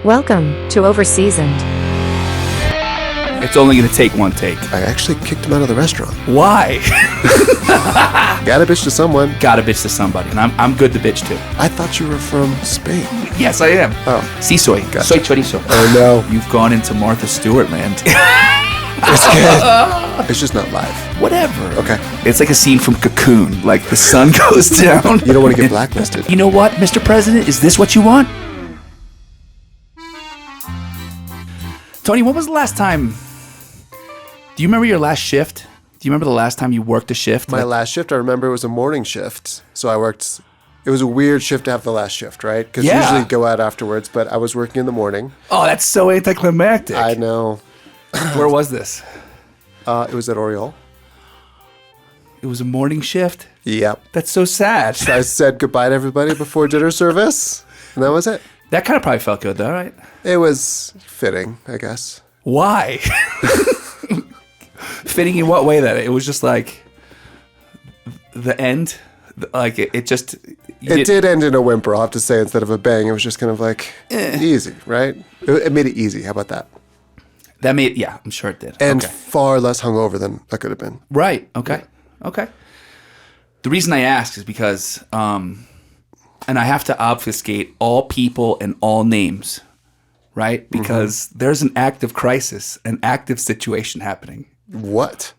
Welcome to Overseasoned. It's only going to take one take. I actually kicked him out of the restaurant. Why? Gotta bitch to someone. Gotta bitch to somebody, and I'm good to bitch to. I thought you were from Spain. Yes, I am. Oh. Sí soy. Gotcha. Soy chorizo. Oh, no. You've gone into Martha Stewart land. It's good. It's just not live. Whatever. Okay. It's like a scene from Cocoon. Like the sun goes down. You don't want to get blacklisted. You know what, Mr. President? Is this what you want? Tony, when was the last time... Do you remember your last shift? Do you remember the last time you worked a shift? My last shift, I remember it was a morning shift. So I worked... It was a weird shift to have the last shift, right? Because usually you go out afterwards, but I was working in the morning. Oh, that's so anticlimactic. I know. Where was this? It was at Oriole. It was a morning shift? Yep. That's so sad. So I said goodbye to everybody before dinner service, and that was it. That kind of probably felt good, though, right? It was fitting, I guess. Why? Fitting in what way, then? It was just like the end? Like it just... It did end in a whimper, I'll have to say, instead of a bang. It was just kind of like easy, right? It made it easy. How about that? That made... Yeah, I'm sure it did. And okay. far less hungover than I could have been. Right. Okay. Okay. The reason I ask is because... and I have to obfuscate all people and all names, right? Because there's an active crisis, an active situation happening. What?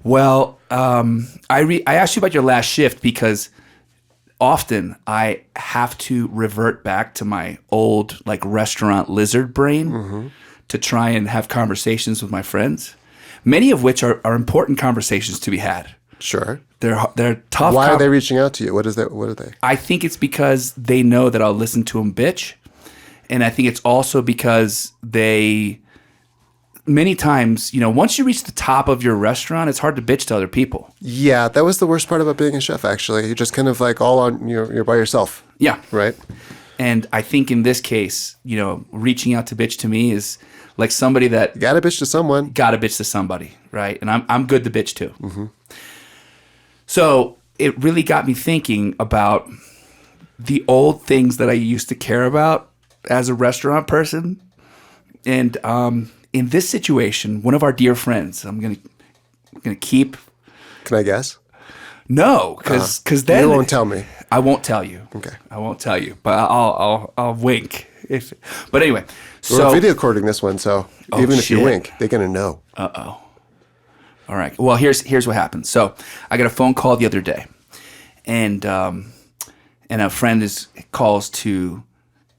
Well, I asked you about your last shift because often I have to revert back to my old like restaurant lizard brain to try and have conversations with my friends, many of which are important conversations to be had. Sure. They're tough. Why are they reaching out to you? What are they? I think it's because they know that I'll listen to them bitch. And I think it's also because many times, once you reach the top of your restaurant, it's hard to bitch to other people. Yeah, that was the worst part about being a chef, actually. You're just kind of like all on, you're by yourself. Yeah. Right? And I think in this case, reaching out to bitch to me is like somebody that... You gotta bitch to someone. Gotta bitch to somebody, right? And I'm good to bitch too. So it really got me thinking about the old things that I used to care about as a restaurant person. And in this situation, one of our dear friends, I'm gonna keep... Can I guess? No, because then... You won't tell me. I won't tell you. Okay. I won't tell you, but I'll wink. But anyway, We're video recording this one, so even if you wink, they're gonna know. Uh-oh. All right. Well, here's what happened. So I got a phone call the other day, and a friend calls to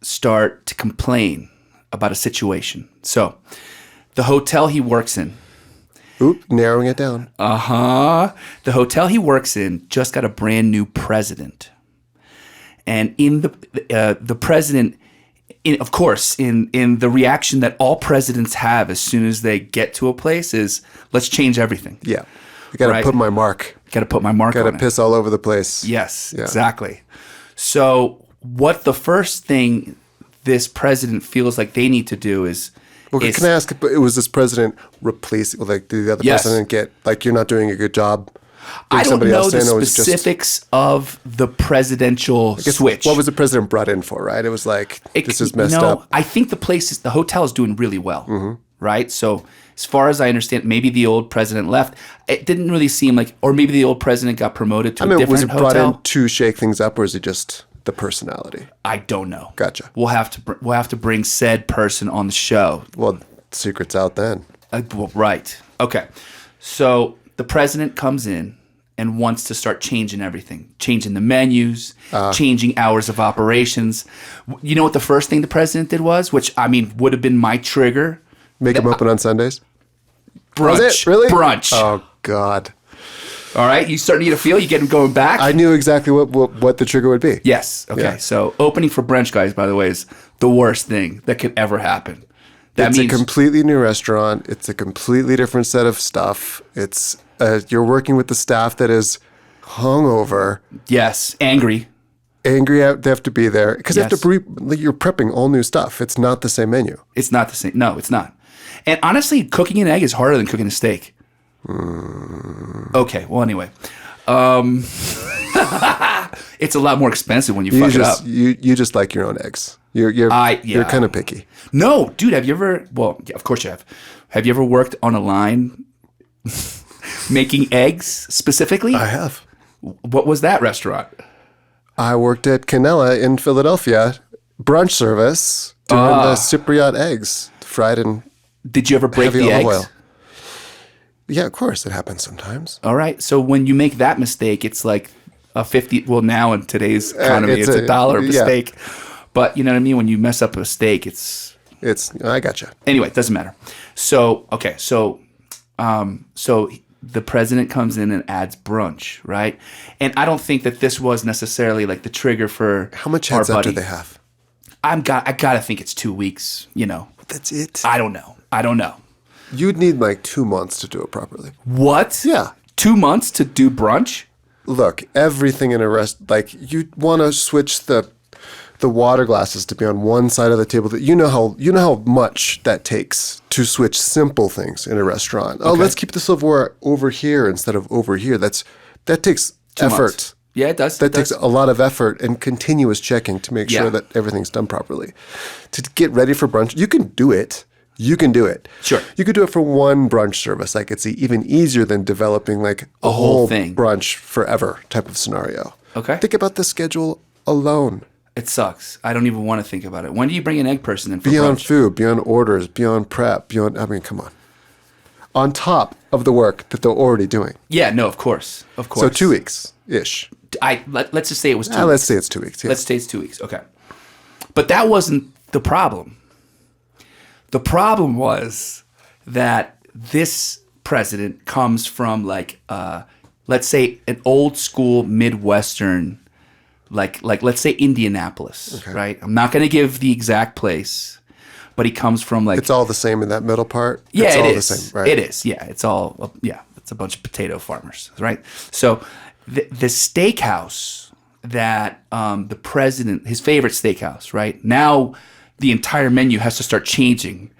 start to complain about a situation. So the hotel he works in. Oop, narrowing it down. The hotel he works in just got a brand new president, and in the president. Of course, in the reaction that all presidents have as soon as they get to a place is, let's change everything. Yeah. I got to put my mark. Got to put my mark on it. Got to piss all over the place. Yes, exactly. So what the first thing this president feels like they need to do is... Well, can I ask, was this president replaced, did the other president get, you're not doing a good job? I don't know the specifics of the presidential switch. What was the president brought in for, right? It was this is messed up. I think the hotel is doing really well, right? So as far as I understand, maybe the old president left. It didn't really seem like, or maybe the old president got promoted to a different was it hotel. brought in to shake things up, or is it just the personality? I don't know. Gotcha. We'll have to bring said person on the show. Well, secret's out then. Right. Okay. So the president comes in and wants to start changing everything, changing the menus, changing hours of operations. You know what the first thing the president did was, which would have been my trigger. Make them open on Sundays? Brunch. Was it? Really? Brunch. Oh, God. All right. You starting to get a feel? You get him going back? I knew exactly what the trigger would be. Yes. Okay. Yeah. So opening for brunch, guys, by the way, is the worst thing that could ever happen. It's a completely new restaurant. It's a completely different set of stuff. It's you're working with the staff that is hungover. Yes, angry. Angry out. They have to be there because you have to you're prepping all new stuff. It's not the same menu. It's not the same. No, it's not. And honestly, cooking an egg is harder than cooking a steak. Okay. Well, anyway. It's a lot more expensive when you fuck it up. You just like your own eggs. You're kind of picky. No, dude, have you ever, well, yeah, of course you have. Have you ever worked on a line making eggs specifically? I have. What was that restaurant? I worked at Canella in Philadelphia, brunch service, doing the Cypriot eggs, fried in Did you ever break heavy the olive eggs? oil. Yeah, of course, it happens sometimes. All right. So when you make that mistake, it's like a 50, well, now in today's economy, it's a $1 mistake. But you know what I mean? When you mess up a steak, I gotcha. Anyway, it doesn't matter. So, okay. So the president comes in and adds brunch, right? And I don't think that this was necessarily like the trigger for How much our heads up buddy. do they have? I gotta think it's 2 weeks, you know. That's it. I don't know. You'd need like 2 months to do it properly. What? Yeah. 2 months to do brunch? Look, everything in a like you want to switch the water glasses to be on one side of the table. That you know how much that takes to switch simple things in a restaurant. Oh, let's keep the silverware over here instead of over here. That takes 2 effort. months. Yeah, it does. That takes a lot of effort and continuous checking to make sure that everything's done properly. To get ready for brunch, you can do it. You can do it. Sure. You could do it for one brunch service. Like it's even easier than developing like a whole whole thing. brunch forever type of scenario. Okay. Think about the schedule alone. It sucks. I don't even want to think about it. When do you bring an egg person in for Beyond brunch? food, beyond orders, beyond prep, come on. On top of the work that they're already doing. Yeah, no, of course. Of course. So 2 weeks-ish. Let's just say it was 2 weeks. Let's say it's 2 weeks. Yeah. Let's say it's 2 weeks. Okay. But that wasn't the problem. The problem was that this president comes from like, let's say an old school Midwestern, like let's say Indianapolis, right? I'm not going to give the exact place, but he comes from like. It's all the same in that middle part? Yeah, it's all it the is. same, right? It is. Yeah, it's all. Yeah, it's a bunch of potato farmers, right? So the steakhouse that the president, his favorite steakhouse, right? Now the entire menu has to start changing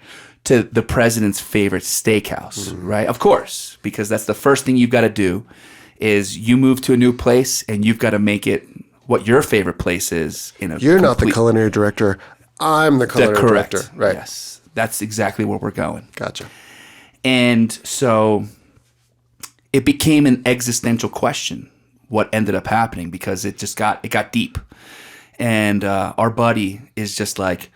to the president's favorite steakhouse, right? Of course, because that's the first thing you've got to do is you move to a new place and you've got to make it what your favorite place is. You're not the culinary director. I'm the culinary correct. director. Right. Yes, that's exactly where we're going. Gotcha. And so it became an existential question, what ended up happening, because it got deep. And our buddy is just like,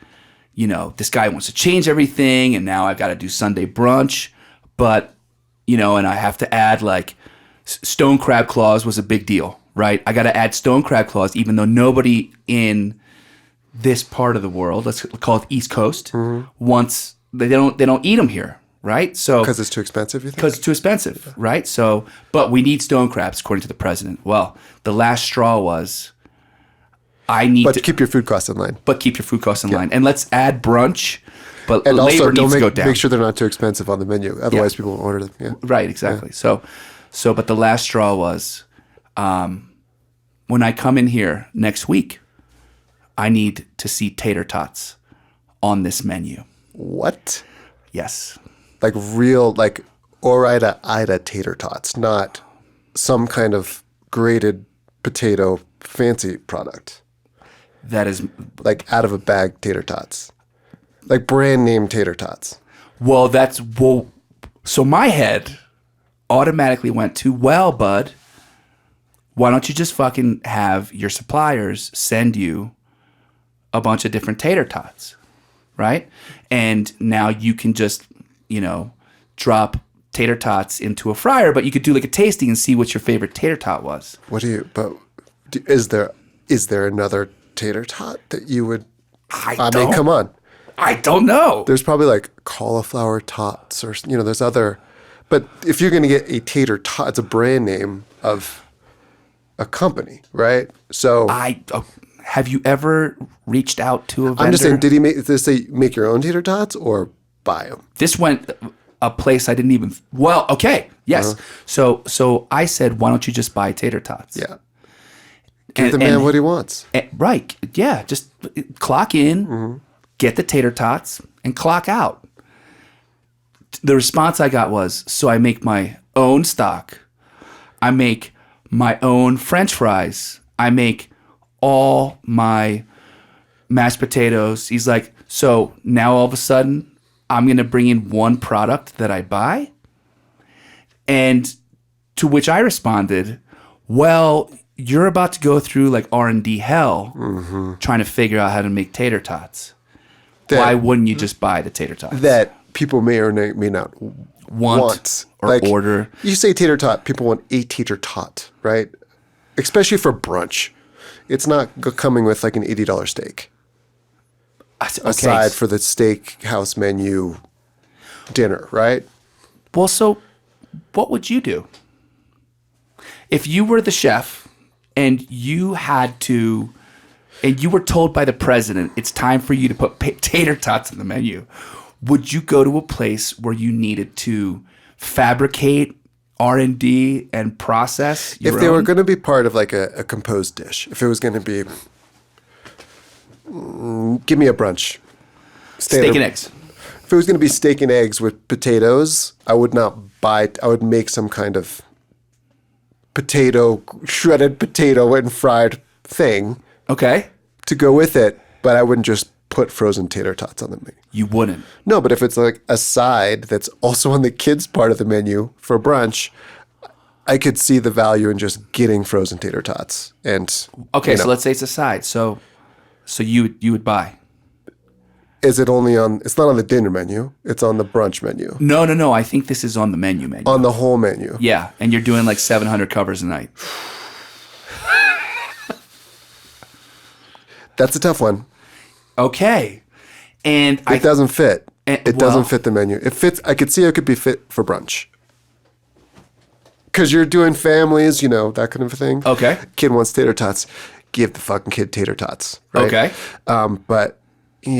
you know, this guy wants to change everything, and now I've got to do Sunday brunch, but, you know, and I have to add like stone crab claws was a big deal, right? I got to add stone crab claws, even though nobody in this part of the world, let's call it East Coast, wants, they don't eat them here, right? So Because it's too expensive, you think? because it's too expensive, right? So, but we need stone crabs, according to the president. Well, the last straw was, I need But to keep your food costs in line. but keep your food costs in line, and let's add brunch. But And labor also, needs to go down. make sure they're not too expensive on the menu. Otherwise, people won't order them. Yeah. Right, exactly. So, but the last straw was, when I come in here next week, I need to see tater tots on this menu. What? Yes. Like real, like Ida tater tots, not some kind of grated potato fancy product. That is, Like out of a bag tater tots. Like brand name tater tots. so my head automatically went to, well, bud, why don't you just fucking have your suppliers send you a bunch of different tater tots, right? And now you can just, you know, drop tater tots into a fryer, but you could do like a tasting and see what your favorite tater tot was. Is there another tater tot that you would, I mean, come on. I don't know. There's probably like cauliflower tots or, you know, there's other, but if you're going to get a tater tot, it's a brand name of a company, right? So have you ever reached out to a vendor? I'm just saying, did they say make your own tater tots or buy them? This went a place I didn't even. Well, okay, yes. So I said, why don't you just buy tater tots? Yeah. Give the man what he wants. Right. Yeah. Just clock in, get the tater tots, and clock out. The response I got was, so I make my own stock. I make my own French fries. I make all my mashed potatoes. He's like, so now all of a sudden I'm going to bring in one product that I buy? And to which I responded, well, you're about to go through like R&D hell trying to figure out how to make tater tots. Why wouldn't you just buy the tater tots? That people may or may not want or like, order. You say tater tot, people want a tater tot, right? Especially for brunch. It's not coming with like an $80 steak. Okay. Aside for the steakhouse menu dinner, right? Well, so what would you do? If you were the chef and you had to, and you were told by the president, it's time for you to put tater tots on the menu, would you go to a place where you needed to fabricate R&D and process your If they were own? going to be part of like a composed dish, if it was going to be, give me a brunch. Steak and eggs. If it was going to be steak and eggs with potatoes, I would not buy, I would make some kind of shredded potato and fried thing Okay. to go with it, but I wouldn't just put frozen tater tots on the menu. You wouldn't. No, but if it's like a side that's also on the kids' part of the menu for brunch, I could see the value in just getting frozen tater tots. And Okay, so let's say it's a side. So you would buy. is it only on? It's not on the dinner menu. It's on the brunch menu. No. I think this is on the menu. On the whole menu. Yeah, and you're doing like 700 covers a night. That's a tough one. Okay. And It doesn't fit. It doesn't well- fit the menu. It fits. I could see it could be fit for brunch. Because you're doing families, that kind of thing. Okay. Kid wants tater tots. Give the fucking kid tater tots. Right? Okay. But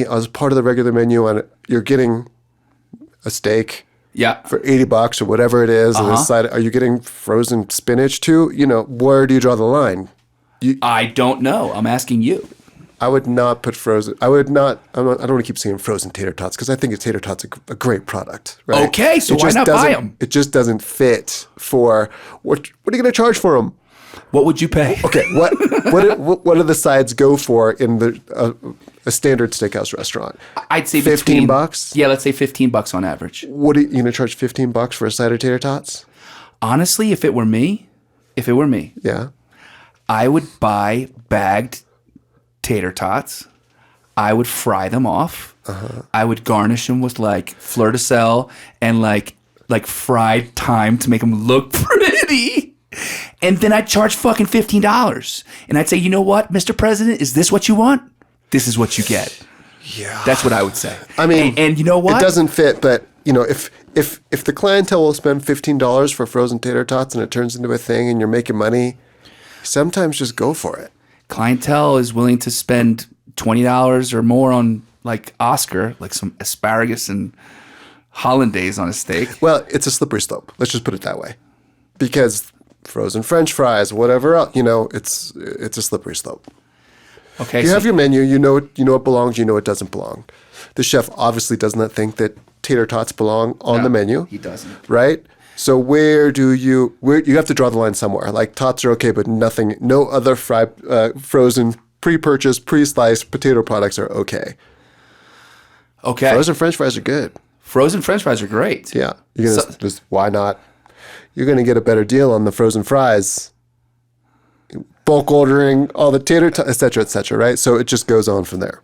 as part of the regular menu, you're getting a steak Yeah. for $80 or whatever it is. And the side, are you getting frozen spinach too? Where do you draw the line? I don't know. I'm asking you. I would not put frozen. I don't want to keep saying frozen tater tots because I think a tater tot's a great product. Right? Okay, so It why just not buy doesn't- them? It just doesn't fit for what are you going to charge for them? What would you pay? Okay, what do the sides go for in a standard steakhouse restaurant? I'd say $15. Yeah, let's say $15 on average. What are you going to charge $15 for a side of tater tots? Honestly, if it were me, Yeah. I would buy bagged tater tots. I would fry them off. I would garnish them with like fleur de sel and like fried thyme to make them look pretty. And then I'd charge fucking $15. And I'd say, you know what, Mr. President, is this what you want? This is what you get. Yeah. That's what I would say. I mean, and you know what? It doesn't fit, but if the clientele will spend $15 for frozen tater tots and it turns into a thing and you're making money, sometimes just go for it. Clientele is willing to spend $20 or more on like Oscar, like some asparagus and hollandaise on a steak. Well, it's a slippery slope. Let's just put it that way. Because frozen French fries, whatever else, it's a slippery slope. Okay, You have your menu, you know it belongs, you know it doesn't belong. The chef obviously does not think that tater tots belong on the menu. he doesn't. Right? So where you have to draw the line somewhere. Like tots are okay, but no other frozen, pre-purchased, pre-sliced potato products are okay. Okay. Frozen French fries are good. Frozen French fries are great. Yeah. You're gonna just why not? You're gonna get a better deal on the frozen fries. Bulk ordering all the tater tots, et cetera, right? So it just goes on from there.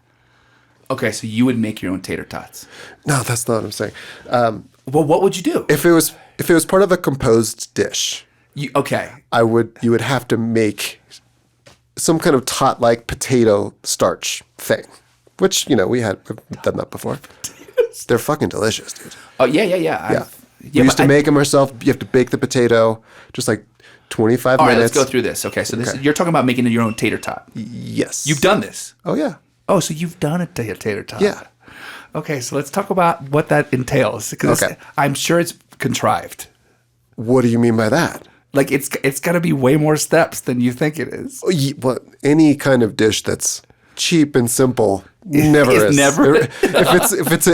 Okay, so you would make your own tater tots. No, that's not what I'm saying. Well, what would you do? If it was part of a composed dish, You would have to make some kind of tot-like potato starch thing, which we've done that before. They're fucking delicious, dude. Oh yeah. Yeah, we used to make them ourselves. You have to bake the potato, just like 25 All right, minutes. let's go through this. Okay, so you're talking about making your own tater tot. Yes, You've done this. Oh yeah, Oh, so you've done a tater tot. yeah. Okay, so let's talk about what that entails because Okay. I'm sure it's contrived. What do you mean by that? Like it's got to be way more steps than you think it is. Well, any kind of dish that's cheap and simple never It's is. never- if it's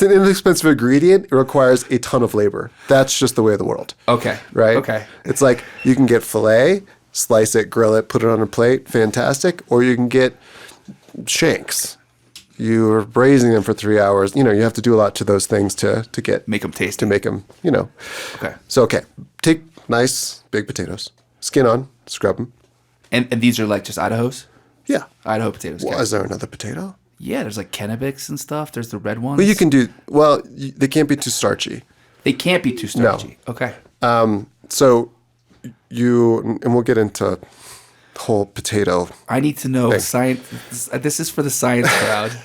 an inexpensive ingredient, it requires a ton of labor. That's just the way of the world. Okay. Right? Okay. It's like you can get filet, slice it, grill it, put it on a plate. Fantastic. Or you can get shanks. You're braising them for 3 hours. You have to do a lot to those things to Make them tasty. to make them, Okay. So, take nice big potatoes, skin on, scrub them. And these are like just Idaho's? Yeah. Idaho potatoes. Well, okay. is there another potato? Yeah, there's like Kennebics and stuff. There's the red ones. Well, you can do, they can't be too starchy. They can't be too starchy. No. Okay. So and we'll get into the whole potato. I need to know thing. science. This is for the science crowd.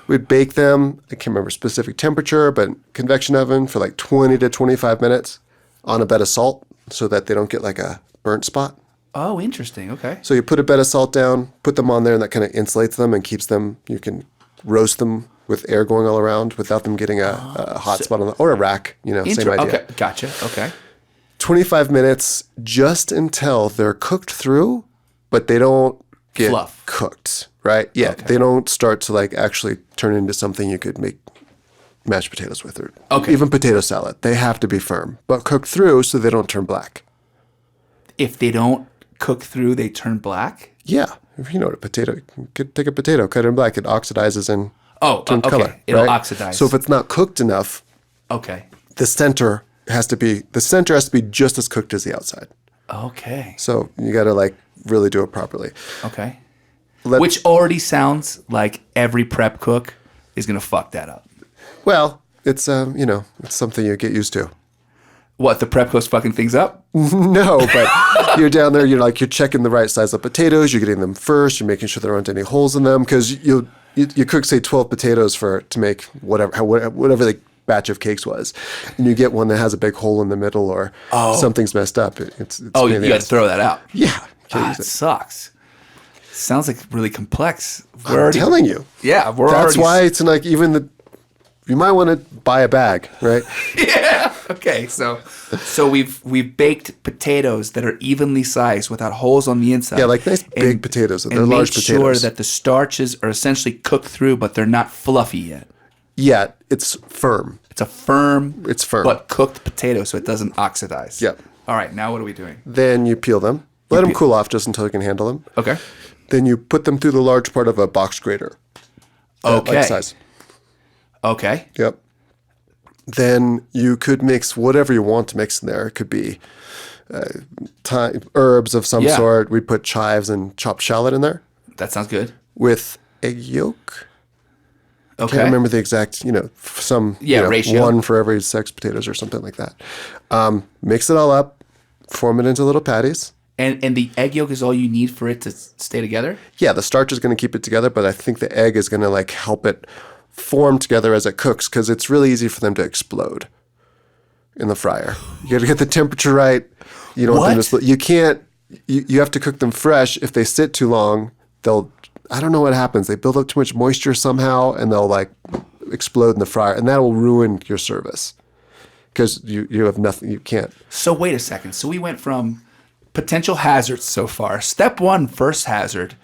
We'd bake them, I can't remember specific temperature, but convection oven for like 20 to 25 minutes on a bed of salt so that they don't get like a burnt spot. Oh, interesting. Okay. So you put a bed of salt down, put them on there, and that kind of insulates them and keeps them, you can roast them with air going all around without them getting a hot spot on or a rack, same idea. Okay, gotcha. Okay. 25 minutes just until they're cooked through, but they don't get Fluff. cooked, right? Yeah, Okay. they don't start to like actually turn into something you could make mashed potatoes with or Okay. even potato salad. They have to be firm, but cooked through so they don't turn black. If they don't cook through, they turn black? Yeah, if you know what a potato, you could take a potato, cut it in black, it oxidizes and turns okay. color. It'll right? oxidize. So if it's not cooked enough, Okay. the center has to be just as cooked as the outside. Okay. So you got to like really do it properly. Okay. Which already sounds like every prep cook is going to fuck that up. Well, it's it's something you get used to. What, the prep cook's fucking things up? No, but you're down there, you're checking the right size of potatoes, you're getting them first, you're making sure there aren't any holes in them because you cook say 12 potatoes to make whatever the batch of cakes was, and you get one that has a big hole in the middle or something's messed up. It's You pain in the got to ass. throw that out. Yeah, It sucks. Sounds like really complex. I'm telling you. Yeah, That's why it's like you might want to buy a bag, right? Yeah. Okay. So we've baked potatoes that are evenly sized without holes on the inside. Yeah, like nice big potatoes. They're and large make sure potatoes. that the starches are essentially cooked through, but they're not fluffy yet. Yeah, it's firm. It's a firm, but cooked potato, so it doesn't oxidize. Yep. All right. Now what are we doing? Then you peel them. Let them cool off just until you can handle them. Okay. Then you put them through the large part of a box grater. Okay. Like size. Okay. Yep. Then you could mix whatever you want to mix in there. It could be herbs of some sort. We put chives and chopped shallot in there That sounds good. with egg yolk. Okay. Can't remember the exact, ratio. one for every 6 potatoes or something like that. Mix it all up, form it into little patties. And the egg yolk is all you need for it to stay together? Yeah, the starch is going to keep it together, but I think the egg is going to like help it form together as it cooks because it's really easy for them to explode in the fryer. You got to get the temperature right. You don't want them to split. You can't. You have to cook them fresh. If they sit too long, I don't know what happens. They build up too much moisture somehow, and they'll like explode in the fryer, and that will ruin your service because you have nothing. You can't. So wait a second. So we went from potential hazards so far. Step one, first hazard,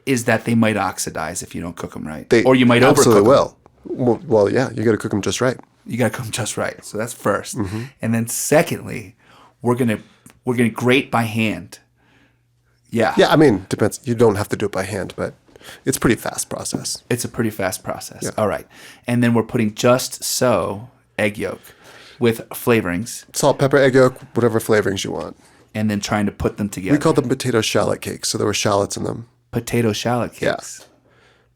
is that they might oxidize if you don't cook them right, or you might overcook absolutely them. will. Well, yeah, you got to cook them just right. You got to cook them just right. So that's 1st, Mm-hmm. and then secondly, we're gonna grate by hand. Yeah. Yeah, I mean, depends. You don't have to do it by hand, but it's a pretty fast process. It's a pretty fast process. Yeah. All right, and then we're putting just so egg yolk with flavorings, Salt, pepper, egg yolk, whatever flavorings you want. and then trying to put them together. We called them potato shallot cakes, so there were shallots in them potato shallot cakes.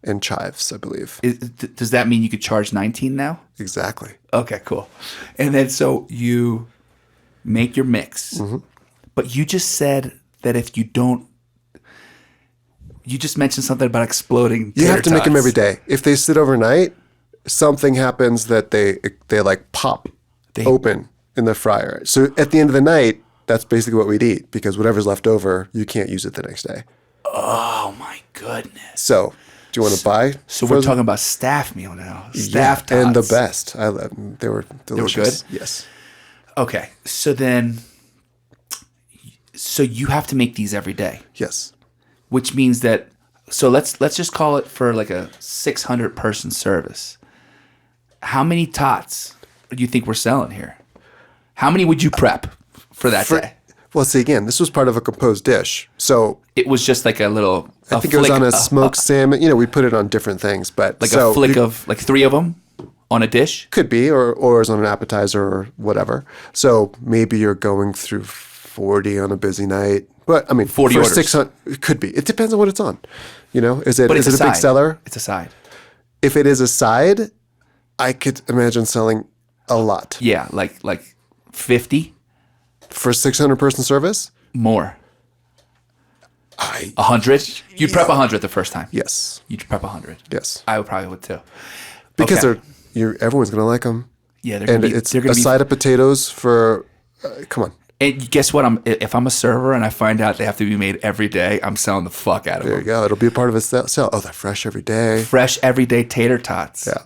and chives, I believe. Does that mean you could charge 19 now? Exactly. Okay, cool. And then so you make your mix, Mm-hmm. but you just said that if you don't, you just mentioned something about exploding. You have to make them tots. every day. If they sit overnight, something happens that they like pop open in the fryer. So at the end of the night, that's basically what we'd eat because whatever's left over, you can't use it the next day. Oh my goodness. So do you want to buy? So we're talking about staff meal now. Staff tots. and the best. They were delicious. good? Yes. Okay. So you have to make these every day, Yes. which means that, so let's just call it for like a 600 person service. How many tots do you think we're selling here? How many would you prep for that day? Well, see, again, this was part of a composed dish. So It was just like a little. I think it was on a smoked salmon. You know, we put it on different things, but like a flick of like 3 of them on a dish. could be, or as on an appetizer or whatever. So maybe you're going through 40 on a busy night. But I mean, 40 for orders. 600, it could be. It depends on what it's on. You know, is it But it's a big side. seller? It's a side. If it is a side, I could imagine selling a lot Yeah, like 50 for 600 person service. more. I 100. You'd prep 100 the first time. yes, You'd prep 100. yes, I would probably would too. because Okay. everyone's gonna like them. Yeah, they're And gonna be, it's they're a gonna be. side of potatoes for. Come on, And guess what? If I'm a server and I find out they have to be made every day, I'm selling the fuck out of there you them. go. It'll be a part of a sale. Oh, they're fresh every day. Fresh everyday tater tots. Yeah.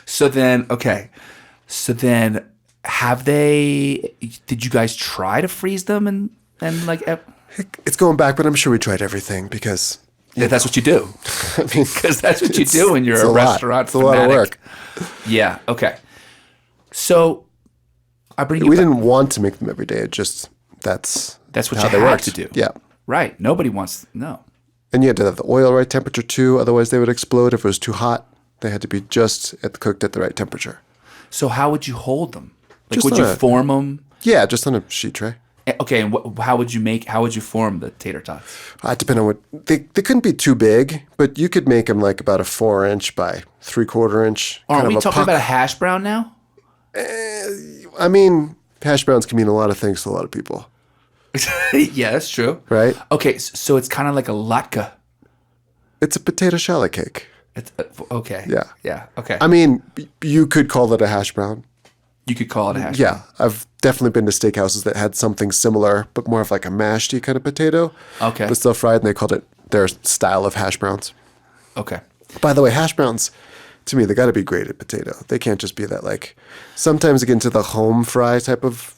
So then, okay. So then, have they? Did you guys try to freeze them and like? It's going back, but I'm sure we tried everything because That's what you do. I mean, Because that's what you do when you're it's a a lot. restaurant. It's a lot of fanatic. work. Yeah. Okay. So I bring you. we back. didn't want to make them every day. It just that's That's what how you they had worked. to do. Yeah, Right. Nobody wants. No. and you had to have the oil right temperature too. Otherwise, they would explode if it was too hot. They had to be just cooked at the right temperature. So how would you hold them? Like, Just would on you a- form them? Yeah, just on a sheet tray. Okay. And how would you make? How would you form the tater tots? Depending on what they couldn't be too big, but you could make them like about a 4-inch by 3/4 inch. Aren't kind we of a talking puck. about a hash brown now? I mean, hash browns can mean a lot of things to a lot of people, Yeah, that's true. right? Okay, so it's kind of like a latke. It's a potato shallot cake. It's okay. Yeah. Yeah. Okay. I mean, you could call it a hash brown. You could call it a hash. Yeah, I've definitely been to steakhouses that had something similar, but more of like a mashed kind of potato. Okay. But still fried, and they called it their style of hash browns. Okay. By the way, hash browns, to me, they got to be grated potato. They can't just be that like. Sometimes they get into the home fry type of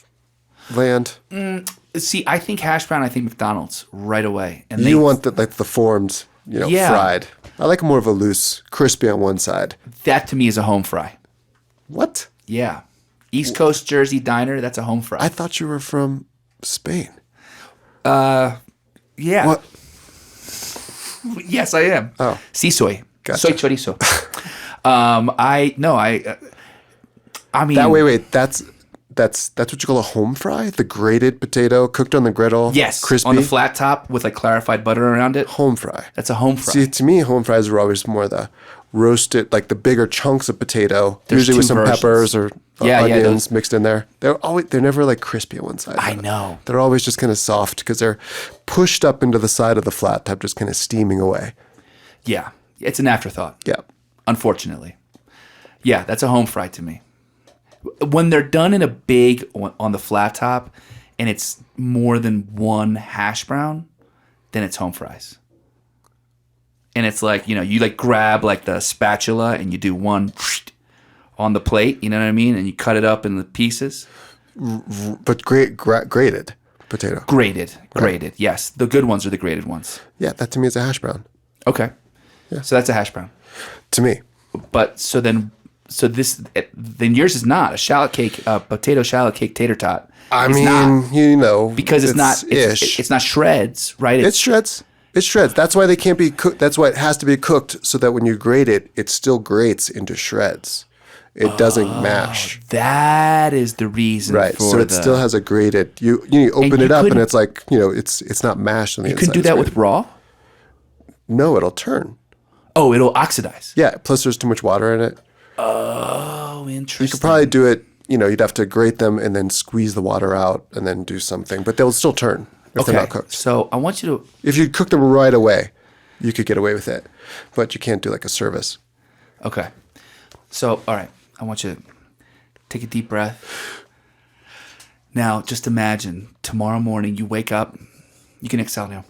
land. See, I think hash brown. I think McDonald's right away, and You want the formed, Yeah. fried. I like more of a loose, crispy on one side. that to me is a home fry. What? Yeah, East Coast Jersey diner. That's a home fry. I thought you were from Spain. Yeah. What? Yes, I am. Oh. Sí soy. Gotcha. Soy chorizo. I mean. Wait. That's what you call a home fry? The grated potato cooked on the griddle? Yes, Crispy? on the flat top with like clarified butter around it. Home fry. That's a home fry. See, to me, home fries were always more the roasted, like the bigger chunks of potato, There's usually with two some versions. peppers or Yeah, onions those- mixed in there. They're never like crispy on one side. I know. They're always just kind of soft because they're pushed up into the side of the flat top, just kind of steaming away. Yeah, it's an afterthought. Yeah. Unfortunately. Yeah, that's a home fry to me. When they're done in a big on the flat top and it's more than one hash brown, then it's home fries. And it's like, you like grab like the spatula and you do one on the plate, you know what I mean? And you cut it up in the pieces. But grated potato. Grated, yes. The good ones are the grated ones. Yeah, that to me is a hash brown. Okay. So that's a hash brown. To me. But then yours is not a shallot cake, potato shallot cake tater tot. I It's mean, not, because it's not ish. it's not shreds, right? It shreds. It shreds. That's why they can't be cooked. That's why it has to be cooked so that when you grate it, it still grates into shreds. It doesn't mash. That is the reason, Right. For So it still has a grated. You open you it up and couldn't- it's like it's not mashed on the You inside. can do it's that with grated. raw. No, it'll turn. Oh, it'll oxidize. Yeah. Plus, there's too much water in it. Oh, interesting. You could probably do it. You'd have to grate them and then squeeze the water out and then do something, but they'll still turn if they're not cooked. So I want you to. If you cook them right away, you could get away with it, but you can't do like a service. Okay. So all right, I want you to take a deep breath. Now, just imagine tomorrow morning you wake up. You can exhale now.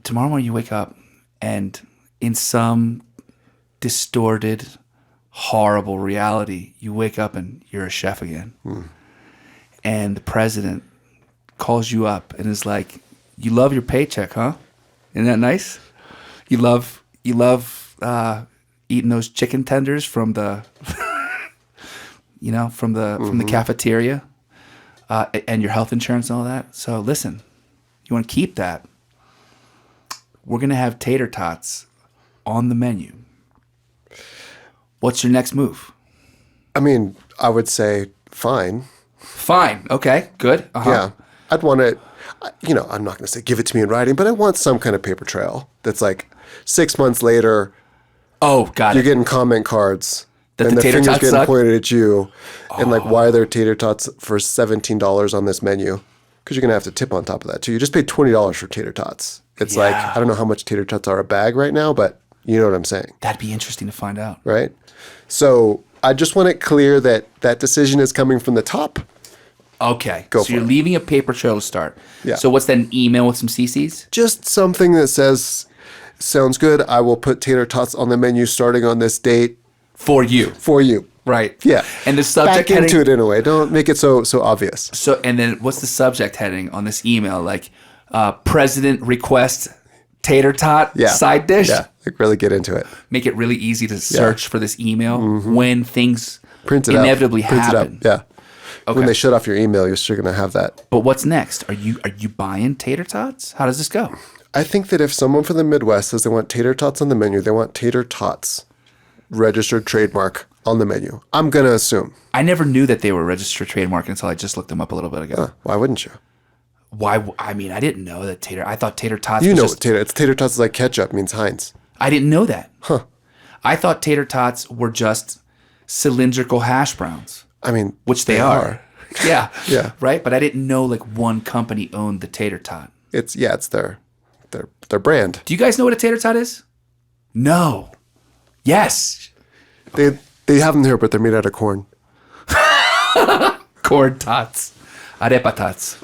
Tomorrow morning you wake up, and in some distorted, horrible reality, you wake up and you're a chef again. And the president calls you up and is like, "You love your paycheck, huh? Isn't that nice? You love eating those chicken tenders from the from the cafeteria and your health insurance and all that. So listen, you want to keep that. We're going to have tater tots on the menu. What's your next move? I mean, I would say fine. Fine. Okay. Good. Uh-huh. Yeah. I'd want it, I'm not going to say give it to me in writing, but I want some kind of paper trail that's like 6 months later. Oh, got You're it. getting comment cards. That and the the tater fingers tots getting suck? pointed at you. And like, why are there tater tots for $17 on this menu? Because you're going to have to tip on top of that too. You just paid $20 for tater tots. It's like, I don't know how much tater tots are a bag right now, but you know what I'm saying. That'd be interesting to find out. Right? So I just want it clear that that decision is coming from the top. Okay. Go so for you're it. leaving a paper trail to start. Yeah. So what's that, an email with some CCs? Just something that says, sounds good. I will put tater tots on the menu starting on this date For you. for you. Right. Yeah. And the subject Back heading. into it in a way. Don't make it so obvious. So, and then what's the subject heading on this email? Like, President request tater tot Yeah. side dish? Yeah. Like really get into it. Make it really easy to search for this email when things Print it inevitably out. Print happen. it out. Yeah. Okay. When they shut off your email, you're still going to have that. But what's next? Are you buying tater tots? How does this go? I think that if someone from the Midwest says they want tater tots on the menu, they want tater tots registered trademark on the menu. I'm going to assume. I never knew that they were registered trademark until I just looked them up a little bit ago. Why wouldn't you? Why? I mean, I didn't know that tater. I thought tater tots. You was know just, what tater tots is like ketchup means Heinz. I didn't know that. Huh. I thought tater tots were just cylindrical hash browns, I mean, which they are. Yeah. Yeah. Right. But I didn't know like one company owned the tater tot. It's their brand. Do you guys know what a tater tot is? No. Yes. They have them here, but they're made out of corn. Corn tots. Arepa tots.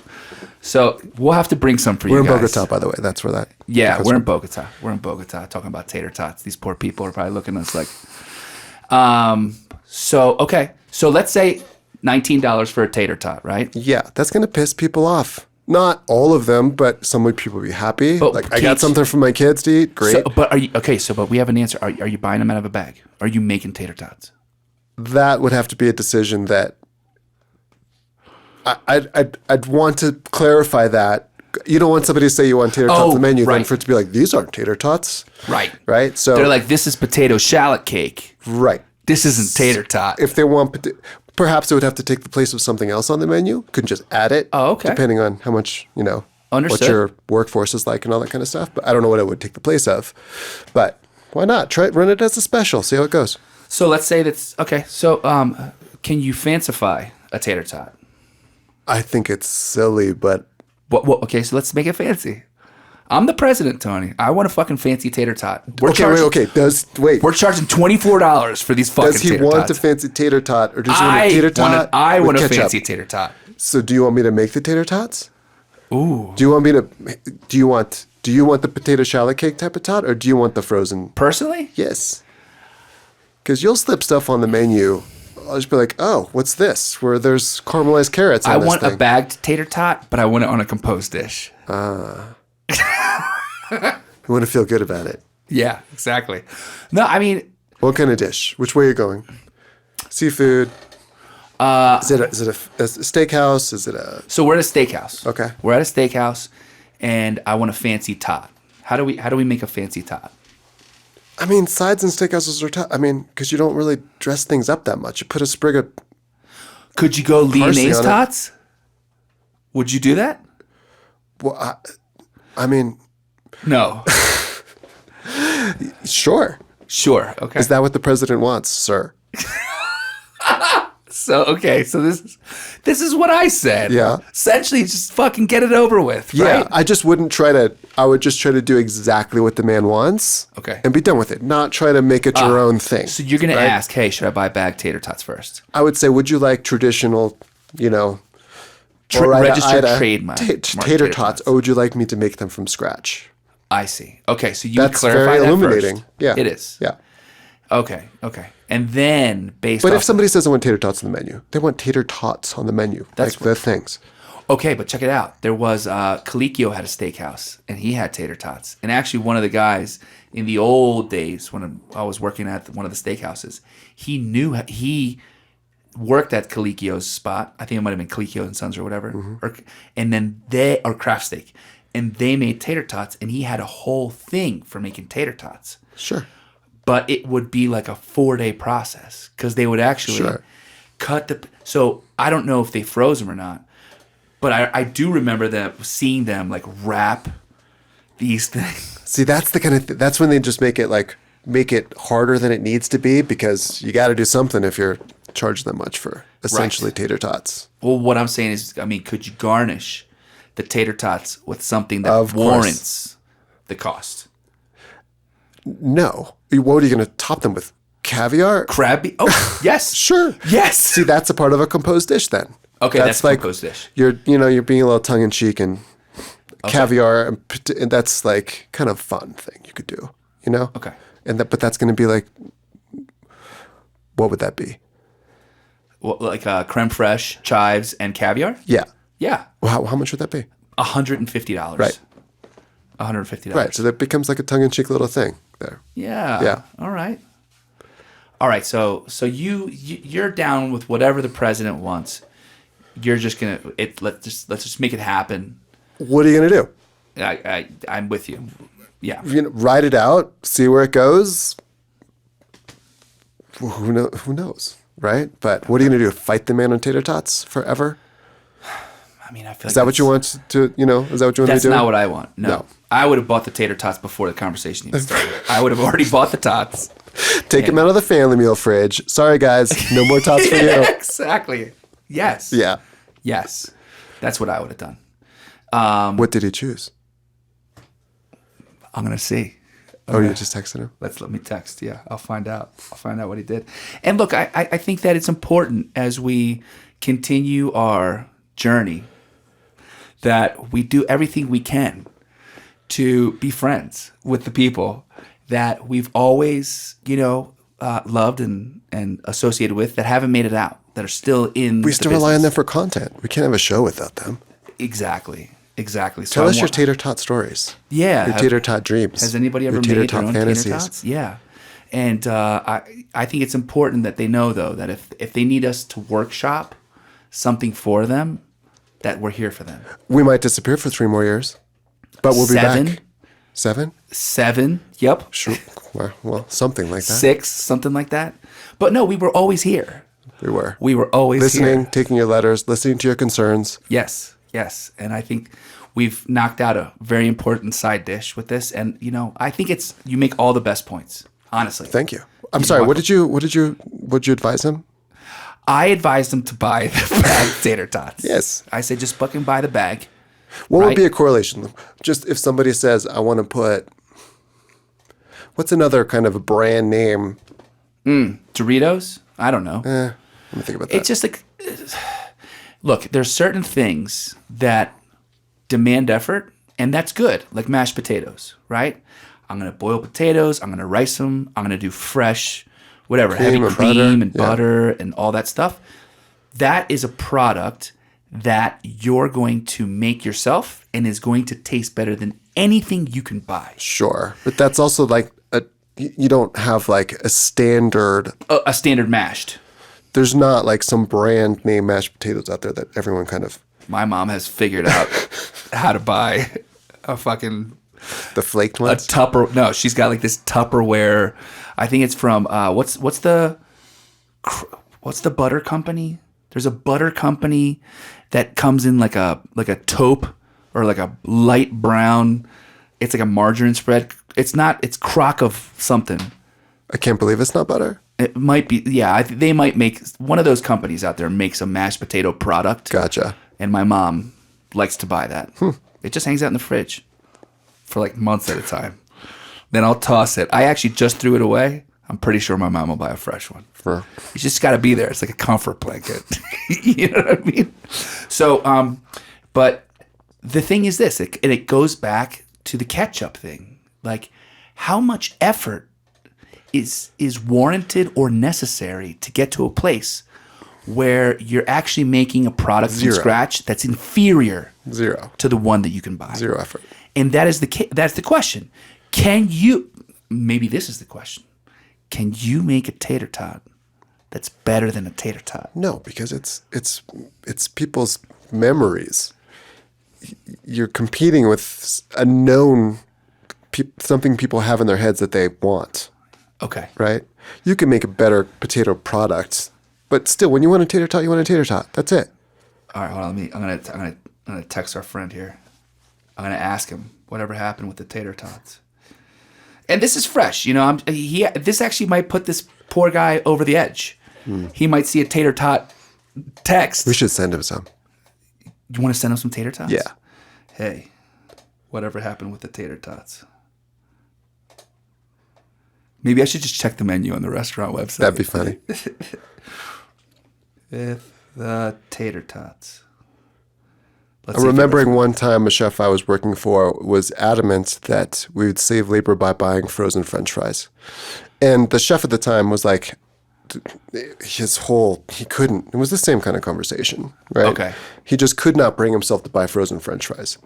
So we'll have to bring some for We're you in guys. Bogotá, by the way. That's where that. Yeah, comes we're in from. Bogotá. We're in Bogotá talking about tater tots. These poor people are probably looking at us like. So let's say $19 for a tater tot, right? Yeah, that's gonna piss people off. Not all of them, but some people will be happy. But Like, I Kate- got something for my kids to eat. Great. So, but are you okay? So, but we have an answer. Are you buying them out of a bag? Are you making tater tots? That would have to be a decision that I'd want to clarify that. You don't want somebody to say you want tater tots on the menu, then right. for it to be like, these aren't tater tots. Right. Right? So They're like, this is potato shallot cake. right. This isn't tater tot. If they want, perhaps it would have to take the place of something else on the menu. Couldn't just add it. Oh, okay. Depending on how much, what Understood. your workforce is like and all that kind of stuff. But I don't know what it would take the place of. But why not? Run it as a special. See how it goes. So let's say that's okay. So, can you fancify a tater tot? I think it's silly, but What? Okay, so let's make it fancy. I'm the president, Tony. I want a fucking fancy tater tot. We're okay, charging, wait. We're charging $24 for these fucking Does he tater want tots. a fancy tater tot, or does he want a tater tot? I with want a ketchup? fancy tater tot. So, do you want me to make the tater tots? Ooh. Do you want me to? Do you want the potato shallot cake type of tot, or do you want the frozen? Personally? Yes. Because you'll slip stuff on the menu. I'll just be like, oh, what's this? Where there's caramelized carrots on I this want thing. a bagged tater tot, but I want it on a composed dish. You want to feel good about it. Yeah, exactly. No, I mean, What kind of dish? Which way are you going? Seafood? Is it a steakhouse? Is it a... so we're at a steakhouse. Okay. We're at a steakhouse, and I want a fancy tot. How do we make a fancy tot? I mean, sides in steakhouses are tough. I mean, because you don't really dress things up that much. You put a sprig of... Could you go Parsley Lyonnaise on it. tots? Would you do that? Well, I mean, No. sure. Sure. Okay. Is that what the president wants, sir? So this is what I said. Yeah. Essentially, just fucking get it over with. Yeah, Right? I just wouldn't try to... I would just try to do exactly what the man wants. Okay. And be done with it. Not try to make it your own thing. So you're gonna right? ask, hey, should I buy bagged tater tots first? I would say, would you like traditional, Registered trademark. Tater tots, or would you like me to make them from scratch? I see. Okay, so you That's would clarify very that illuminating. first. Yeah. It is. Yeah. Okay. And then based But off if somebody says they want tater tots on the menu, they want tater tots on the menu. That's like the things. Okay, but check it out. There was Colicchio had a steakhouse, and he had tater tots. And actually, one of the guys in the old days when I was working at one of the steakhouses, he worked at Colicchio's spot. I think it might have been Colicchio and Sons or whatever. Or Craft Steak. And they made tater tots, and he had a whole thing for making tater tots. Sure. But it would be like a 4-day process because they would actually cut the. So I don't know if they froze them or not, but I do remember seeing them like wrap these things. See, that's the kind of that's when they just make it harder than it needs to be, because you got to do something if you're charging them much for essentially tater tots. Well, what I'm saying is, I mean, could you garnish the tater tots with something that warrants the cost? No. What are you going to top them with? Caviar? Crabby? Oh, yes. Sure. Yes. See, that's a part of a composed dish then. Okay, that's like, composed dish. You're being a little tongue in cheek, and caviar, and that's like kind of fun thing you could do, Okay. But that's going to be like, what would that be? Well, like creme fraiche, chives, and caviar? Yeah. Yeah. Well, how much would that be? $150. Right. $150. Right. So that becomes like a tongue in cheek little thing there. Yeah. Yeah. All right. So you're down with whatever the president wants. You're just gonna let's just make it happen. What are you gonna do? I'm with you. Yeah. Ride it out, see where it goes. Who knows, right? But what are you gonna do? Fight the man on tater tots forever? I mean, I feel is that what you want to? Is that what you want to do? That's not what I want. No. I would have bought the tater tots before the conversation even started. I would have already bought the tots. Take them out of the family meal fridge. Sorry, guys, no more tots for you. Exactly. Yes. Yeah. Yes. That's what I would have done. What did he choose? I'm gonna see. Oh, you just texted him? Let me text. Yeah, I'll find out. I'll find out what he did. And look, I think that it's important as we continue our journey that we do everything we can to be friends with the people that we've always, loved and associated with, that haven't made it out, that are still in. We still rely on them for content. We can't have a show without them. Exactly. So tell us your tater tot stories. Yeah. Your tater tot dreams. Has anybody ever made their own tater tots? Yeah. And I think it's important that they know, though, that if they need us to workshop something for them, that we're here for them. We might disappear for 3 more years, but we'll be back. 7? 7, yep. Sure. Well, something like that. 6, something like that. But no, we were always here. We were. We were always listening, here. taking your letters, listening to your concerns. Yes. And I think we've knocked out a very important side dish with this. And, I think you make all the best points, honestly. Thank you. I'm sorry, what did you advise him? I advised him to buy the bag tater tots. Yes. I said, just fucking buy the bag. What would be a correlation? Just if somebody says, I want to put, what's another kind of a brand name? Doritos? I don't know. Let me think about that. It's just like, look, there's certain things that demand effort, and that's good, like mashed potatoes, right? I'm going to boil potatoes. I'm going to rice them. I'm going to do fresh, whatever, heavy cream and butter and all that stuff. That is a product that you're going to make yourself and is going to taste better than anything you can buy. Sure. But that's also like, you don't have like a standard. A standard mashed. There's not like some brand name mashed potatoes out there that everyone kind of. My mom has figured out how to buy a fucking. The flaked ones? No, she's got like this Tupperware. I think it's from, what's the butter company? There's a butter company that comes in like a taupe or like a light brown. It's like a margarine spread. It's crock of something. I can't believe it's not butter. It might be. Yeah, they might make, one of those companies out there makes a mashed potato product. Gotcha. And my mom likes to buy that. It just hangs out in the fridge for like months at a time. Then I'll toss it. I actually just threw it away. I'm pretty sure my mom will buy a fresh one. Sure. You just got to be there. It's like a comfort blanket. You know what I mean? So, but the thing is this, and it goes back to the ketchup thing. Like, how much effort is warranted or necessary to get to a place where you're actually making a product from scratch that's inferior to the one that you can buy? Zero effort. And that's the question. Maybe this is the question. Can you make a tater tot that's better than a tater tot? No, because it's people's memories. You're competing with a known something people have in their heads that they want. Okay. Right? You can make a better potato product, but still, when you want a tater tot, you want a tater tot. That's it. All right, hold on. I'm gonna text our friend here. I'm gonna ask him whatever happened with the tater tots. And this is fresh, you know. This actually might put this poor guy over the edge. He might see a tater tot text. We should send him some. You want to send him some tater tots? Yeah. Hey, whatever happened with the tater tots? Maybe I should just check the menu on the restaurant website. That'd be funny. With the tater tots. I'm remembering one time a chef I was working for was adamant that we would save labor by buying frozen French fries. And the chef at the time was like, he couldn't. It was the same kind of conversation, right? Okay. He just could not bring himself to buy frozen French fries.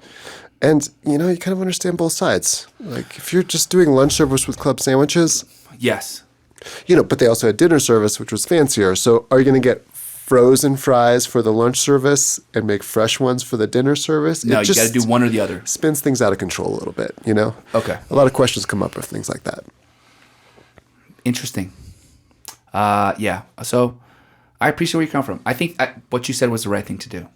And, you know, you kind of understand both sides. Like, if you're just doing lunch service with club sandwiches. Yes. You know, but they also had dinner service, which was fancier. So are you going to get frozen fries for the lunch service and make fresh ones for the dinner service? No, you got to do one or the other. Spins things out of control a little bit, you know? Okay. A lot of questions come up with things like that. Interesting. Yeah. So I appreciate where you come from. I think what you said was the right thing to do.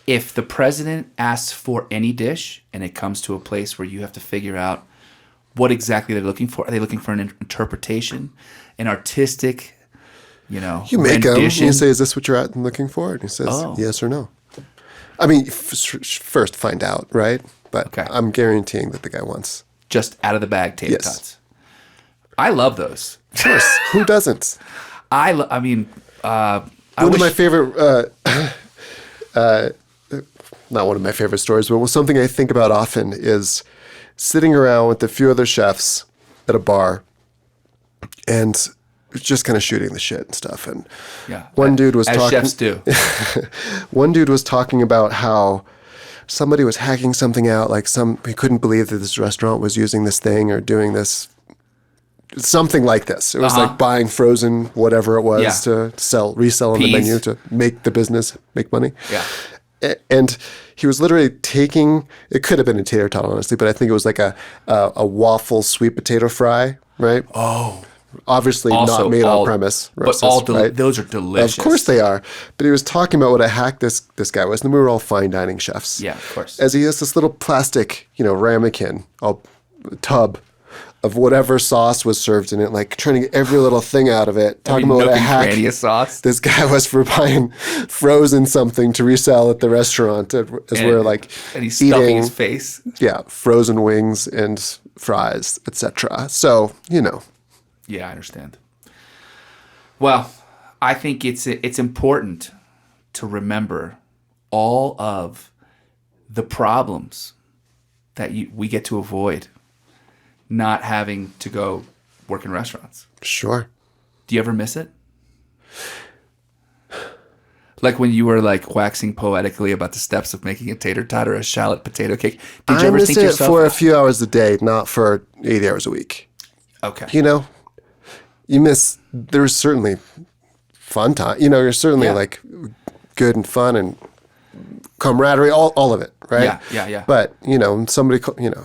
If the president asks for any dish and it comes to a place where you have to figure out what exactly they're looking for, are they looking for an interpretation, an artistic, you know, You make them. rendition? You say, is this what you're looking for? And he says, yes or no. I mean, first find out, right? But Okay. I'm guaranteeing that the guy wants. Just out of the bag tater Yes. tots. I love those. Of course. Who doesn't? One Of my favorite, not one of my favorite stories, but something I think about often is sitting around with a few other chefs at a bar and just kind of shooting the shit and stuff. And one dude was talking. Chefs do. One dude was talking about how somebody was hacking something out, like he couldn't believe that this restaurant was using this thing or doing this. Something like this. It was like buying frozen whatever it was to resell on the Peas. menu to make the business, make money. Yeah. And he was literally taking, it could have been a tater tot, honestly, but I think it was like a waffle sweet potato fry, right? Oh. Obviously Also not made all- on premise. But those are delicious. Of course they are. But he was talking about what a hack this guy was, and we were all fine dining chefs. Yeah, of course. As he has this little plastic, ramekin, tub of whatever sauce was served in it, like trying to get every little thing out of it. Talking about what a hack of sauce. this guy was for buying frozen something to resell at the restaurant as we're like and he's stuffing eating his face. Yeah, frozen wings and fries, etc. So, Yeah, I understand. Well, I think it's important to remember all of the problems that we get to avoid not having to go work in restaurants. Sure. Do you ever miss it? Like when you were like waxing poetically about the steps of making a tater tot or a shallot potato cake. Did you I ever miss think it to yourself, for a few hours a day, not for 80 hours a week. okay. You miss, there's certainly fun time. You're certainly like good and fun and camaraderie, all of it, right? Yeah. But, somebody,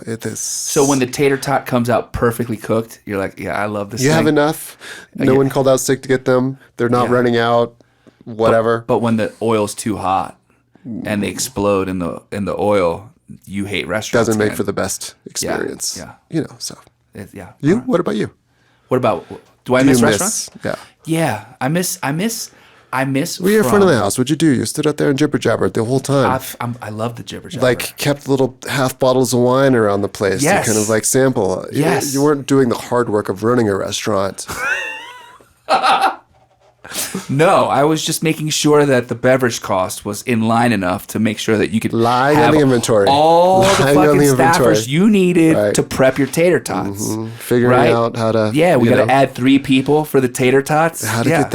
it is. So when the tater tot comes out perfectly cooked, you're like, yeah, I love this You thing. have enough. No one called out sick to get them. They're not running out, whatever. But when the oil's too hot and they explode in the oil, you hate restaurants. Doesn't make man. for the best experience. Yeah. So. Yeah. You? What about you? What about, do I miss restaurants? Yeah. Yeah. I miss. Were you in front of the house? What'd you do? You stood out there and jibber jabber the whole time. I love the jibber jabber. Like kept little half bottles of wine around the place Yes. to kind of like sample. Yes. You weren't doing the hard work of running a restaurant. No, I was just making sure that the beverage cost was in line enough to make sure that you could Lying have on the inventory. all the Lying on fucking the inventory. staffers you needed Right. to prep your tater tots. Figuring out how to. Yeah, we got to add 3 people for the tater tots. How to get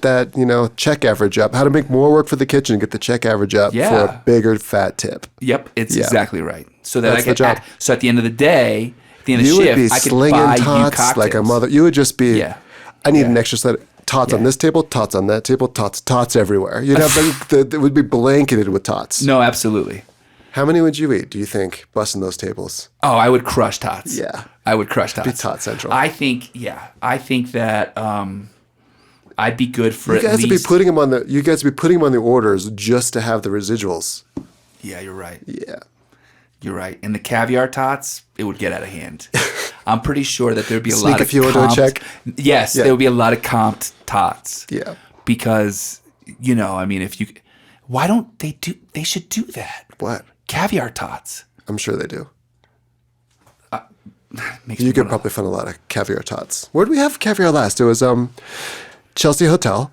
that, check average up. How to make more work for the kitchen and get the check average up for a bigger fat tip. Yep, it's exactly right. So that That's the job. So at the end of the day, at the end of You the would be shift, I could slinging buy you tots cocktails. like a mother. You would just be. Yeah. I need an extra set. tots on Yeah. this table, tots on that table, tots everywhere. You'd have it would be blanketed with tots. No, absolutely. How many would you eat, do you think, busting those tables? Oh, I would crush tots. Yeah. I would crush tots. Be tot central. I think that I'd be good for You guys at would be least. putting them on the orders just to have the residuals. Yeah, you're right. Yeah. You're right. And the caviar tots, it would get out of hand. I'm pretty sure that there'd be a Sneak lot a of few into a check? Yes, Yeah. there would be a lot of comped tots. Yeah. Because, I mean, why don't they should do that. What? Caviar tots. I'm sure they do. Makes You me could wanna- probably find a lot of caviar tots. Where did we have caviar last? It was Chelsea Hotel.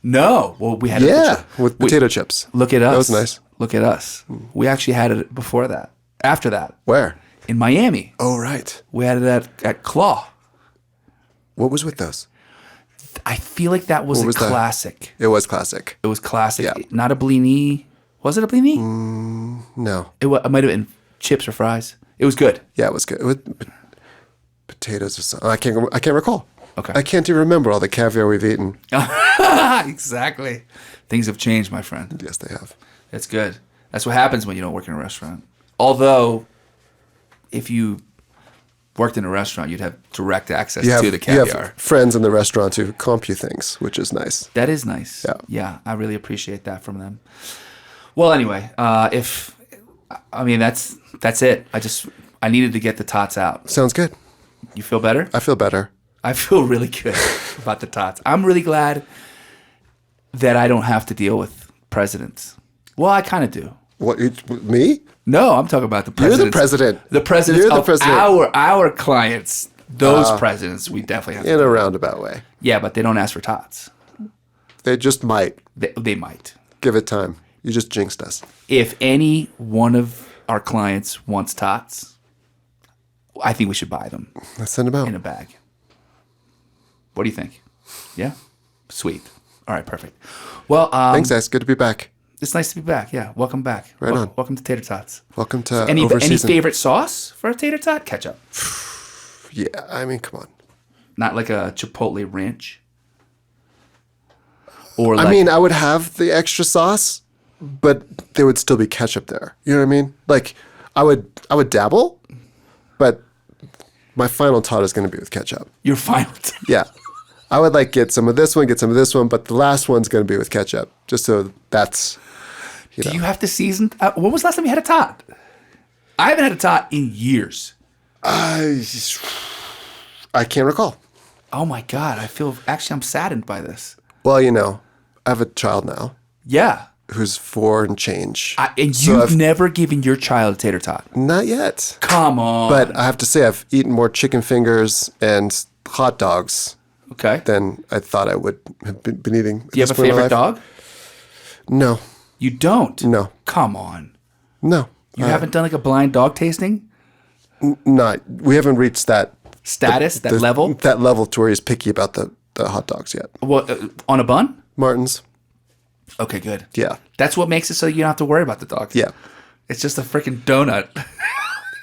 No. Well, we had Yeah, with potato chips. Look at us. That was nice. Look at us. We actually had it before that. After that. Where? In Miami. Oh, right. We had it at Claw. What was with those? I feel like that was What a was that? classic. It was classic. It was classic. Yeah. Not a blini. Was it a blini? No. It might have been chips or fries. It was good. Yeah, it was good. With potatoes or something. I can't recall. Okay. I can't even remember all the caviar we've eaten. Exactly. Things have changed, my friend. Yes, they have. That's good. That's what happens when you don't work in a restaurant. Although, if you worked in a restaurant, you'd have direct access to the You caviar. have friends in the restaurant who comp you things, which is nice. That is nice. Yeah. Yeah, I really appreciate that from them. Well, anyway, that's it. I needed to get the tots out. Sounds good. You feel better? I feel better. I feel really good about the tots. I'm really glad that I don't have to deal with presidents. Well, I kind of do. What, me? No, I'm talking about the You're presidents. the president. The presidents You're the of president. our clients. Those presidents, we definitely have to. In a roundabout way. Yeah, but they don't ask for tots. They just might. They might. Give it time. You just jinxed us. If any one of our clients wants tots, I think we should buy them Let's send them out. in a bag. What do you think? Yeah? Sweet. All right, perfect. Well, Thanks, guys. Good to be back. it's nice to be back. Yeah, welcome back. Right on. Welcome to Tater Tots. Welcome to Any Overseason. favorite sauce for a tater tot? Ketchup. Yeah, I mean, come on. Not like a Chipotle ranch. Or like, I mean, I would have the extra sauce, but there would still be ketchup there. You know what I mean? Like, I would dabble, but my final tot is going to be with ketchup. your final. Yeah. I would like get some of this one, but the last one's going to be with ketchup. Just so that's, Do you have to season? When was the last time you had a tot? I haven't had a tot in years. I can't recall. Oh my God. I'm saddened by this. Well, I have a child now Yeah. who's 4 and change. And So you've I've- never given your child a tater tot. Not yet. Come on. But I have to say, I've eaten more chicken fingers and hot dogs Okay. than I thought I would have been eating. Do you have a favorite dog? No. You don't? No. Come on. No. You haven't done like a blind dog tasting We haven't reached that status, that level? That level to where he's picky about the hot dogs yet. Well, on a bun? Martin's. Okay, good. Yeah. That's what makes it so you don't have to worry about the dog. Yeah. It's just a freaking donut.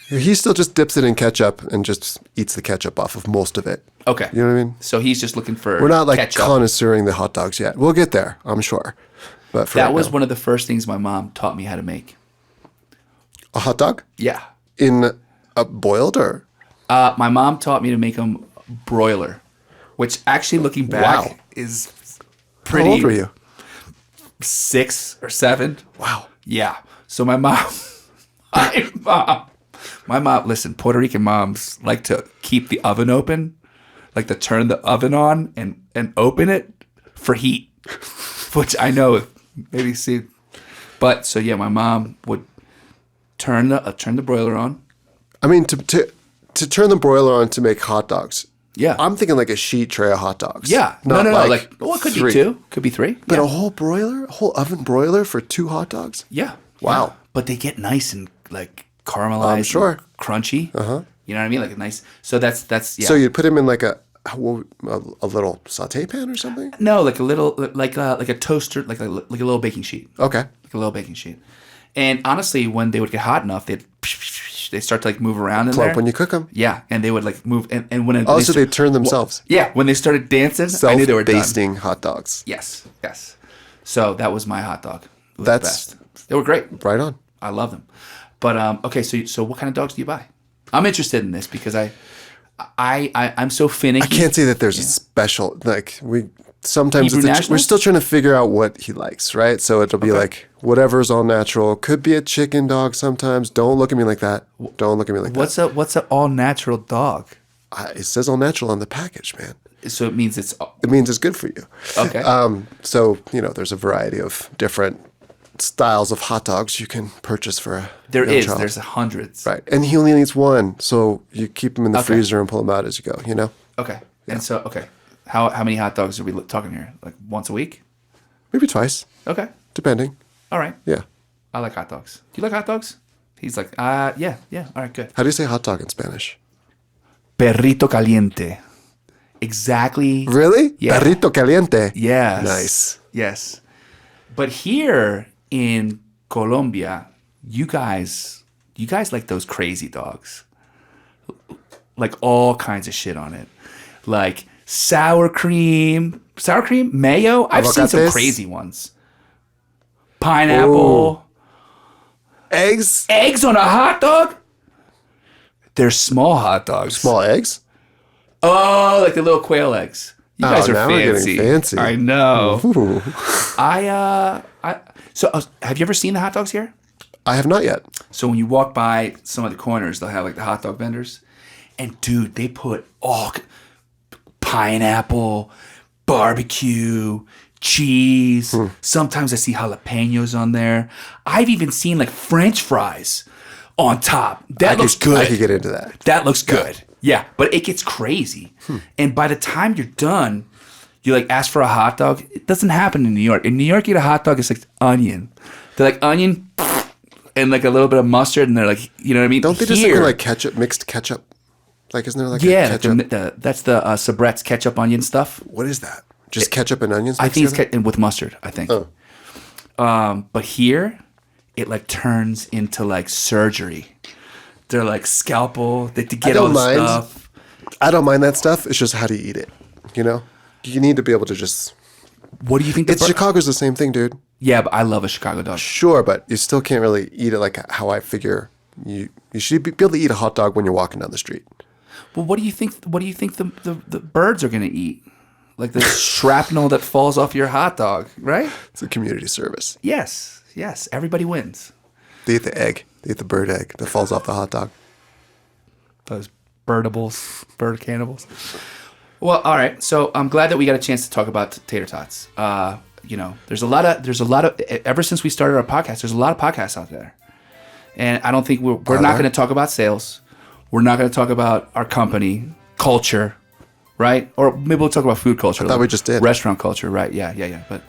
He still just dips it in ketchup and just eats the ketchup off of most of it. Okay. You know what I mean? So he's just looking for We're not like ketchup. connoisseuring the hot dogs yet. We'll get there, I'm sure. But for That right was now. one of the first things my mom taught me how to make. A hot dog? Yeah. In a boiled or? My mom taught me to make them broiler, which actually looking back Wow. is pretty. How old were you? 6 or 7. Wow. Yeah. So my mom, listen, Puerto Rican moms like to keep the oven open, like to turn the oven on and open it for heat, which I know maybe see. But so yeah, my mom would turn the broiler on. I mean, to turn the broiler on to make hot dogs. Yeah. I'm thinking like a sheet tray of hot dogs. Yeah. Not No. like Like, well, it could 3. be 2. Could be 3. But yeah. a whole broiler? A whole oven broiler for 2 hot dogs? Yeah. Wow. Yeah. But they get nice and like caramelized. I'm sure. And crunchy. Uh-huh. You know what I mean? Like a nice. So that's yeah. So you'd put them in like a little saute pan or something? No, like a little, like a toaster, like a little baking sheet. Okay. Like a little baking sheet. And honestly, when they would get hot enough, they'd They start to like move around in Plump there. when you cook them. Yeah, and they would like move, and when Also, they turn themselves. yeah, when they started dancing, I knew they were done. Self-basting hot dogs. Yes, yes. So that was my hot dog. It was That's- the best. They were great. Right on. I love them. But okay, so what kind of dogs do you buy? I'm interested in this because I'm so finicky. I can't say that there's a special like sometimes Hebrew we're Nationals? still trying to figure out what he likes, right? So it'll be like whatever's all natural. Could be a chicken dog sometimes. Don't look at me like that. Don't look at me like that. What's an all natural dog? It says all natural on the package, man. So it means it's It means it's good for you. okay. So there's a variety of different styles of hot dogs you can purchase for a young child. There's hundreds. Right, and he only needs one, so you keep him in the Okay. freezer and pull him out as you go. Okay. And so how many hot dogs are we talking here? Like once a week? Maybe twice, Okay. depending. All right. Yeah. I like hot dogs. Do you like hot dogs? He's like, yeah. All right, good. How do you say hot dog in Spanish? Perrito caliente. Exactly. Really? Yeah. Perrito caliente. Yes. Nice. Yes. But here in Colombia, you guys like those crazy dogs. Like all kinds of shit on it. Like sour cream, mayo. I've seen some Aguacates? crazy ones. Pineapple. Eggs? Eggs on a hot dog? They're small hot dogs. Small eggs? Oh, like the little quail eggs. You guys are now we're getting fancy. fancy. I know. Ooh. So have you ever seen the hot dogs here? I have not yet. So when you walk by some of the corners, they'll have like the hot dog vendors. And dude, they put all pineapple, barbecue, cheese. Sometimes I see jalapenos on there. I've even seen like French fries on top. That looks good. I could get into that. That looks good. Yeah, but it gets crazy. And by the time you're done, you like ask for a hot dog. It doesn't happen in New York. In New York, you get a hot dog, it's like onion. They're like onion and like a little bit of mustard, and they're like, you know what I mean? Don't they just Here- have like ketchup, mixed ketchup? Like, isn't there like a yeah, ketchup? that's the Sabret's ketchup onion stuff. What is that? Just ketchup and onions? I mixed think it's together? and with mustard. I think. But here, it like turns into like surgery. They're like scalpel. They to get all don't the mind. stuff. I don't mind that stuff. It's just how do you eat it? You need to be able to just. What do you think? Chicago's the same thing, dude. Yeah, but I love a Chicago dog. Sure, but you still can't really eat it like how I figure you should be able to eat a hot dog when you're walking down the street. Well, what do you think? What do you think the birds are gonna eat? Like the shrapnel that falls off your hot dog, right? It's a community service. Yes. Everybody wins. They eat the egg. They eat the bird egg that falls off the hot dog. Those bird cannibals. Well, all right. So I'm glad that we got a chance to talk about Tater Tots. There's a lot of ever since we started our podcast, there's a lot of podcasts out there, and I don't think we're not going to talk about sales. We're not going to talk about our company culture, right? Or maybe we'll talk about food culture. I thought we just did. Restaurant culture, right? Yeah. But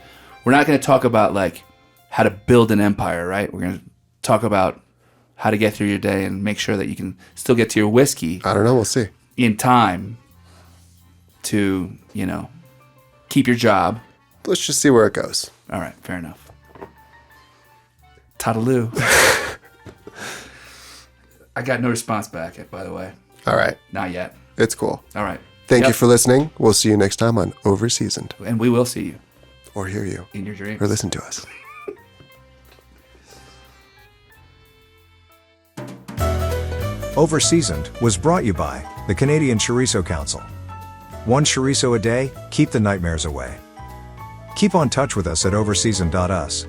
we're not going to talk about like how to build an empire, right? We're going to talk about how to get through your day and make sure that you can still get to your whiskey I don't know. We'll see. in time to, keep your job. Let's just see where it goes. All right, fair enough. Toodaloo. I got no response back, by the way. All right. Not yet. It's cool. All right. Thank Yep. you for listening. We'll see you next time on Overseasoned. And we will see you Or hear you. in your dreams. Or listen to us. Overseasoned was brought you by the Canadian Chorizo Council. One chorizo a day, keep the nightmares away. Keep on touch with us at overseasoned.us.